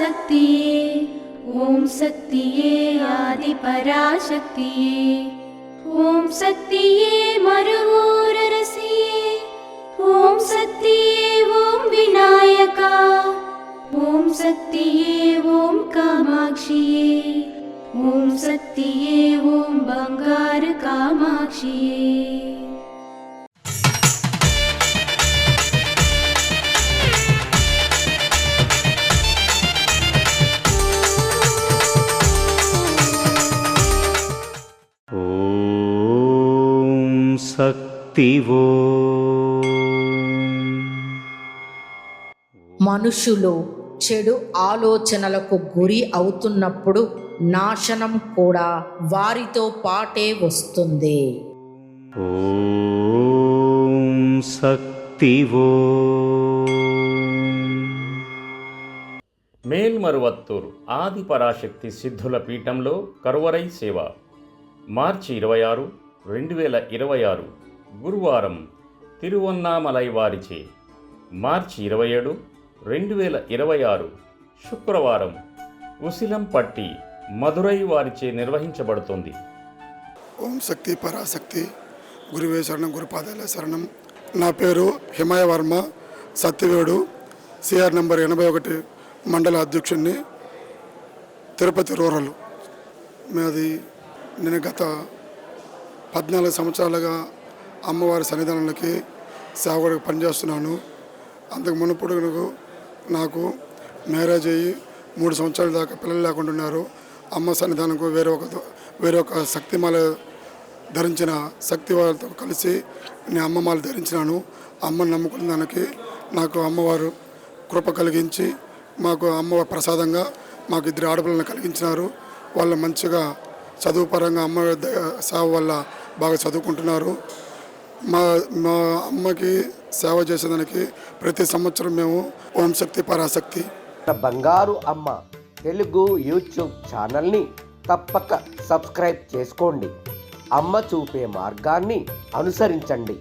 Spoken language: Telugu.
पराशक्तिये ॐ शक्तिये आदि पराशक्तिये ॐ शक्तिये मरुवोररसिये ॐ शक्तिये ॐ विनायका ॐ शक्तिये ॐ कामाक्षिये ॐ शक्तिये ॐ बंगार कामाक्षिये। శక్తివో మనుషులు చెడు ఆలోచనలకు గురి అవుతున్నప్పుడు నాశనం కూడా వారితో పాటే వస్తుంది. ఓం శక్తివో. మేల్మరువత్తూరు ఆది పరాశక్తి సిద్ధుల పీఠంలో కరువరై సేవ మార్చి 26, 2026 గురువారం తిరువన్నామలై వారిచే. మార్చి 27, 2026 శుక్రవారం ఉసిలంపట్టి మదురై వారిచే నిర్వహించబడుతుంది. ఓం శక్తి పరాశక్తి గురువే శరణం, గురుపాదాల శరణం. నా పేరు హిమయ వర్మ, సత్యవేడు, సిఆర్ నంబర్ 81 మండల అధ్యక్షుడిని, తిరుపతి రూరల్. నేను గత 14 సంవత్సరాలుగా అమ్మవారి సన్నిధానాలకి సేవకుడిగా పనిచేస్తున్నాను. అంతకు మునుపుడు నాకు మ్యారేజ్ అయ్యి 3 సంవత్సరాల దాకా పిల్లలు లేకుండా ఉన్నారు. అమ్మ సన్నిధానంకు వేరే ఒక శక్తిమాల ధరించిన శక్తి వాళ్ళతో కలిసి నేను అమ్మమాల ధరించినాను. అమ్మని నమ్ముకున్న దానికి నాకు అమ్మవారు కృప కలిగించి మాకు అమ్మవారి ప్రసాదంగా మాకు 2 ఆడపిల్లలను కలిగించినారు. వాళ్ళు మంచిగా చదువు పరంగా అమ్మ సేవ వల్ల బాగా చదువుకుంటున్నారు. మా అమ్మకి సేవ చేసేదానికి ప్రతి సంవత్సరం మేము ఓం శక్తి పరాశక్తి బంగారు అమ్మ తెలుగు యూట్యూబ్ ఛానల్ని తప్పక సబ్స్క్రైబ్ చేసుకోండి. అమ్మ చూపే మార్గాన్ని అనుసరించండి.